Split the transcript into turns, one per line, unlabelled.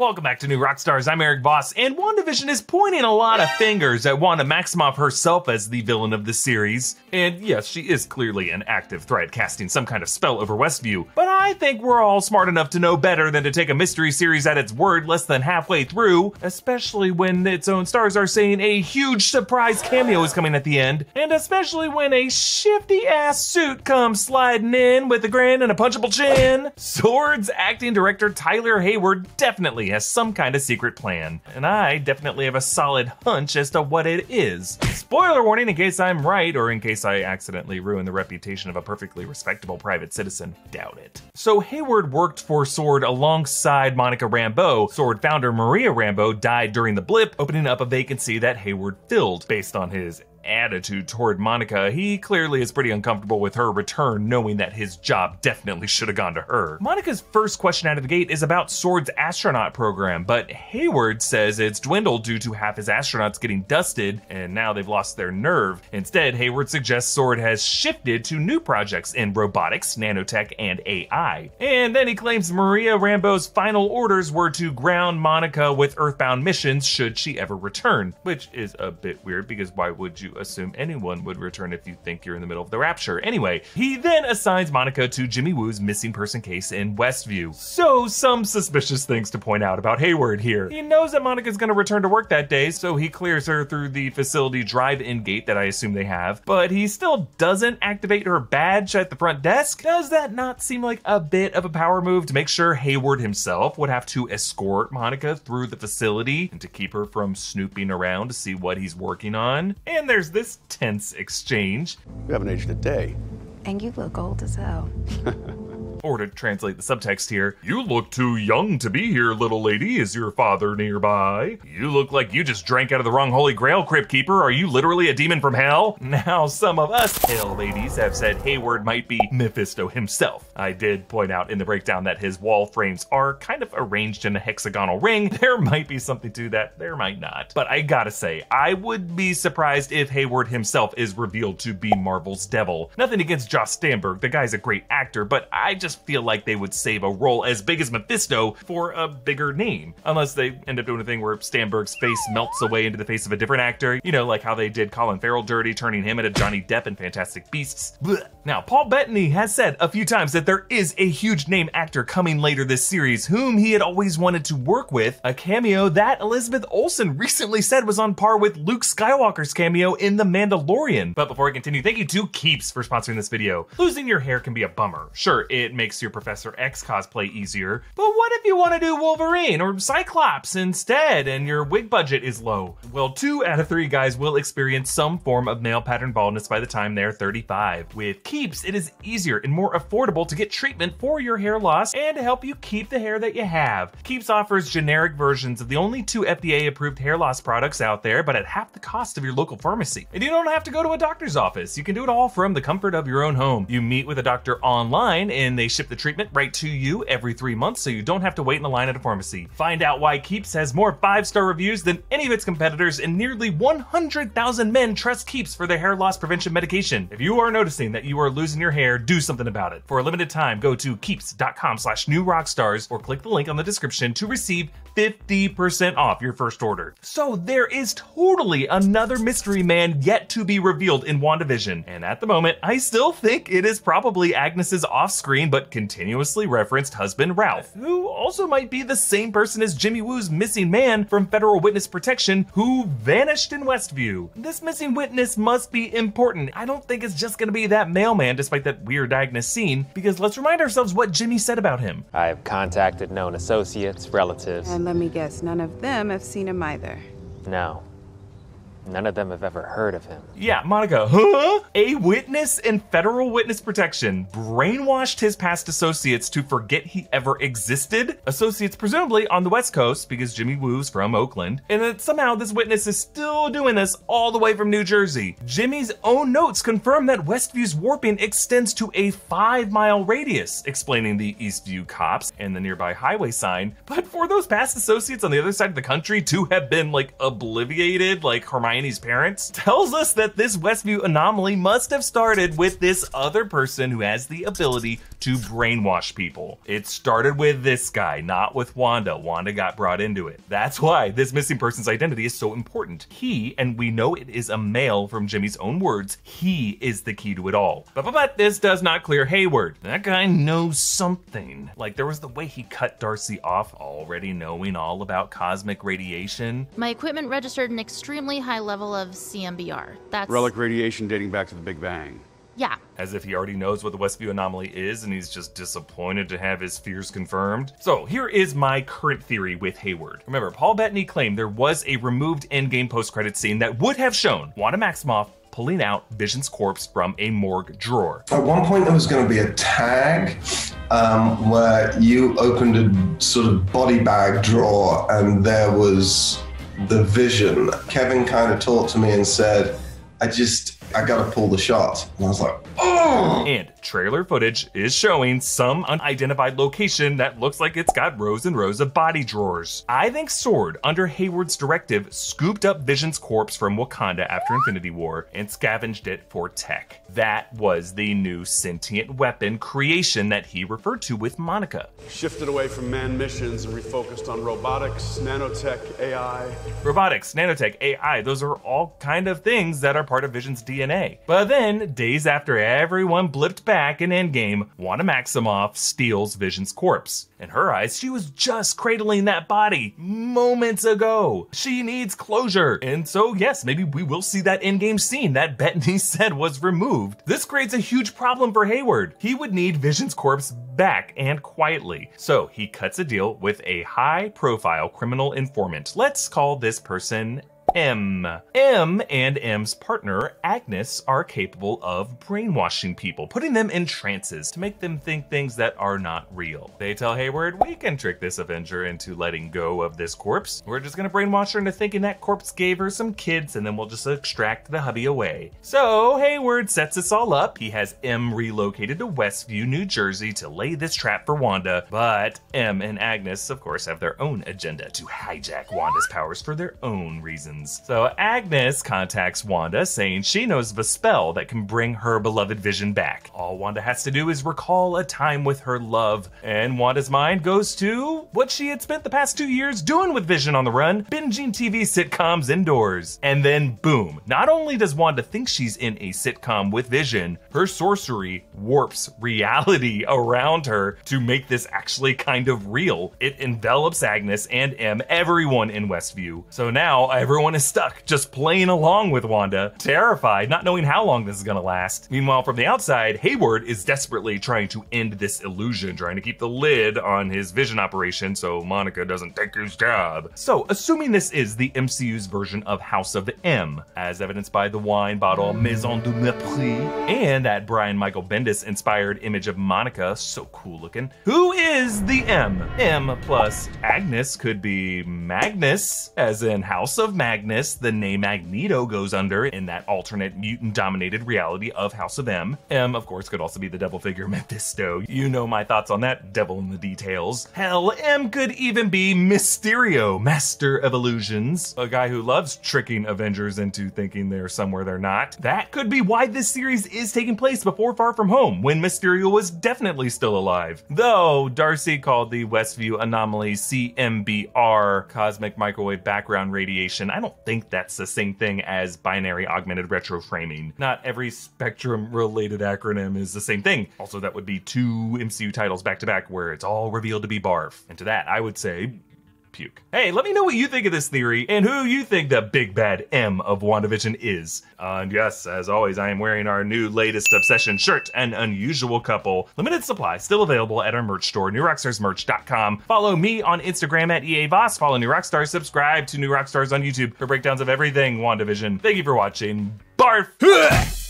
Welcome back to New Rockstars. I'm Erik Voss, and WandaVision is pointing a lot of fingers at Wanda Maximioff herself as the villain of the series. And yes, she is clearly an active threat, casting some kind of spell over Westview. But I think we're all smart enough to know better than to take a mystery series at its word less than halfway through, especially when its own stars are saying a huge surprise cameo is coming at the end, and especially when a shifty-ass suit comes sliding in with a grin and a punchable chin. SWORD's acting director Tyler Hayward definitely has some kind of secret plan, and I definitely have a solid hunch as to what it is. Spoiler warning in case I'm right, or in case I accidentally ruin the reputation of a perfectly respectable private citizen. Doubt it. So Hayward worked for SWORD alongside Monica Rambeau. SWORD founder Maria Rambeau died during the blip, opening up a vacancy that Hayward filled. Based on his attitude toward Monica, he clearly is pretty uncomfortable with her return, knowing that his job definitely should have gone to her. Monica's first question out of the gate is about SWORD's astronaut program, but Hayward says it's dwindled due to half his astronauts getting dusted, and now they've lost their nerve. Instead, Hayward suggests SWORD has shifted to new projects in robotics, nanotech, and AI. And then he claims Maria Rambeau's final orders were to ground Monica with Earthbound missions should she ever return, which is a bit weird because why would you assume anyone would return if you think you're in the middle of the rapture? Anyway, he then assigns Monica to Jimmy Woo's missing person case in Westview. So some suspicious things to point out about Hayward here. He knows that Monica's gonna return to work that day, so he clears her through the facility drive-in gate that I assume they have, but he still doesn't activate her badge at the front desk. Does that not seem like a bit of a power move to make sure Hayward himself would have to escort Monica through the facility and to keep her from snooping around to see what he's working on? And there's this tense exchange.
We haven't aged a day.
And you look old as hell.
Or to translate the subtext here, you look too young to be here, little lady. Is your father nearby? You look like you just drank out of the wrong Holy Grail, Crypt Keeper. Are you literally a demon from hell? Now, some of us hell ladies have said Hayward might be Mephisto himself. I did point out in the breakdown that his wall frames are kind of arranged in a hexagonal ring. There might be something to that, there might not. But I gotta say, I would be surprised if Hayward himself is revealed to be Marvel's devil. Nothing against Josh Stamberg, the guy's a great actor, but I just feel like they would save a role as big as Mephisto for a bigger name. Unless they end up doing a thing where Stamberg's face melts away into the face of a different actor. You know, like how they did Colin Farrell dirty, turning him into Johnny Depp in Fantastic Beasts. Blech. Now, Paul Bettany has said a few times that there is a huge name actor coming later this series whom he had always wanted to work with, a cameo that Elizabeth Olsen recently said was on par with Luke Skywalker's cameo in The Mandalorian. But before I continue, thank you to Keeps for sponsoring this video. Losing your hair can be a bummer. Sure, it makes your Professor X cosplay easier, but what if you want to do Wolverine or Cyclops instead and your wig budget is low? Well, 2 out of 3 guys will experience some form of male pattern baldness by the time they're 35. With Keeps, it is easier and more affordable to get treatment for your hair loss and to help you keep the hair that you have. Keeps offers generic versions of the only 2 FDA-approved hair loss products out there, but at half the cost of your local pharmacy. And you don't have to go to a doctor's office. You can do it all from the comfort of your own home. You meet with a doctor online and they ship the treatment right to you every 3 months, so you don't have to wait in a line at a pharmacy. Find out why Keeps has more 5-star reviews than any of its competitors, and nearly 100,000 men trust Keeps for their hair loss prevention medication. If you are noticing that you are losing your hair, do something about it. For a limited time, go to keeps.com/newrockstars or click the link on the description to receive 50% off your first order. So there is totally another mystery man yet to be revealed in WandaVision, and at the moment, I still think it is probably Agnes's off-screen but continuously referenced husband Ralph, who also might be the same person as Jimmy Woo's missing man from Federal Witness Protection who vanished in Westview. This missing witness must be important. I don't think it's just gonna be that mailman despite that weird Agnes scene, because let's remind ourselves what Jimmy said about him.
I've contacted known associates, relatives.
And let me guess, none of them have seen him either.
No. None of them have ever heard of him.
Yeah, Monica, huh? A witness in Federal Witness Protection brainwashed his past associates to forget he ever existed? Associates presumably on the West Coast because Jimmy Woo's from Oakland, and that somehow this witness is still doing this all the way from New Jersey. Jimmy's own notes confirm that Westview's warping extends to a 5-mile radius, explaining the Eastview cops and the nearby highway sign. But for those past associates on the other side of the country to have been like obliviated, like Hermione's parents, tells us that this Westview anomaly must have started with this other person who has the ability to brainwash people. It started with this guy, not with Wanda. Wanda got brought into it. That's why this missing person's identity is so important. He, and we know it is a male from Jimmy's own words, he is the key to it all. But this does not clear Hayward. That guy knows something. Like, there was the way he cut Darcy off, already knowing all about cosmic radiation.
My equipment registered an extremely high level of CMBR. That's...
relic radiation dating back to the Big Bang.
Yeah.
As if he already knows what the Westview anomaly is and he's just disappointed to have his fears confirmed. So here is my current theory with Hayward. Remember, Paul Bettany claimed there was a removed Endgame post-credits scene that would have shown Wanda Maximoff pulling out Vision's corpse from a morgue drawer.
At one point there was going to be a tag where you opened a sort of body bag drawer and there was the Vision. Kevin kind of talked to me and said, I gotta pull the shot. And I was like, oh!
And trailer footage is showing some unidentified location that looks like it's got rows and rows of body drawers. I think SWORD, under Hayward's directive, scooped up Vision's corpse from Wakanda after Infinity War and scavenged it for tech. That was the new sentient weapon creation that he referred to with Monica.
Shifted away from manned missions and refocused on robotics, nanotech, AI.
Robotics, nanotech, AI, those are all kind of things that are part of Vision's DNA. But then, days after everyone blipped back in Endgame, Wanda Maximoff steals Vision's corpse. In her eyes, she was just cradling that body moments ago. She needs closure. And so, yes, maybe we will see that Endgame scene that Bettany said was removed. This creates a huge problem for Hayward. He would need Vision's corpse back and quietly. So he cuts a deal with a high-profile criminal informant. Let's call this person M. M and M's partner, Agnes, are capable of brainwashing people, putting them in trances to make them think things that are not real. They tell Hayward, we can trick this Avenger into letting go of this corpse. We're just gonna brainwash her into thinking that corpse gave her some kids and then we'll just extract the hubby away. So Hayward sets this all up. He has M relocated to Westview, New Jersey to lay this trap for Wanda, but M and Agnes, of course, have their own agenda to hijack Wanda's powers for their own reasons. So Agnes contacts Wanda saying she knows of a spell that can bring her beloved Vision back. All Wanda has to do is recall a time with her love, and Wanda's mind goes to what she had spent the past 2 years doing with Vision on the run, binging TV sitcoms indoors. And then boom, not only does Wanda think she's in a sitcom with Vision, her sorcery warps reality around her to make this actually kind of real. It envelops Agnes and M, everyone in Westview. So now everyone is stuck, just playing along with Wanda, terrified, not knowing how long this is gonna last. Meanwhile, from the outside, Hayward is desperately trying to end this illusion, trying to keep the lid on his Vision operation so Monica doesn't take his job. So, assuming this is the MCU's version of House of the M, as evidenced by the wine bottle Maison du Mépris, and that Brian Michael Bendis-inspired image of Monica, so cool looking, who is the M? M plus Agnes could be Magnus, as in House of Magnus, the name Magneto goes under in that alternate mutant-dominated reality of House of M. M, of course, could also be the devil figure Mephisto. You know my thoughts on that devil in the details. Hell, M could even be Mysterio, master of illusions, a guy who loves tricking Avengers into thinking they're somewhere they're not. That could be why this series is taking place before Far From Home, when Mysterio was definitely still alive. Though Darcy called the Westview anomaly CMBR, cosmic microwave background radiation. I don't think that's the same thing as binary augmented retroframing. Not every Spectrum-related acronym is the same thing. Also, that would be 2 MCU titles back-to-back where it's all revealed to be barf. And to that, I would say puke. Hey, let me know what you think of this theory and who you think the big bad M of WandaVision is. And yes, as always, I am wearing our new latest obsession shirt, An Unusual Couple. Limited supply, still available at our merch store, newrockstarsmerch.com. Follow me on Instagram at EA Voss. Follow New Rockstars. Subscribe to New Rockstars on YouTube for breakdowns of everything WandaVision. Thank you for watching. Barf!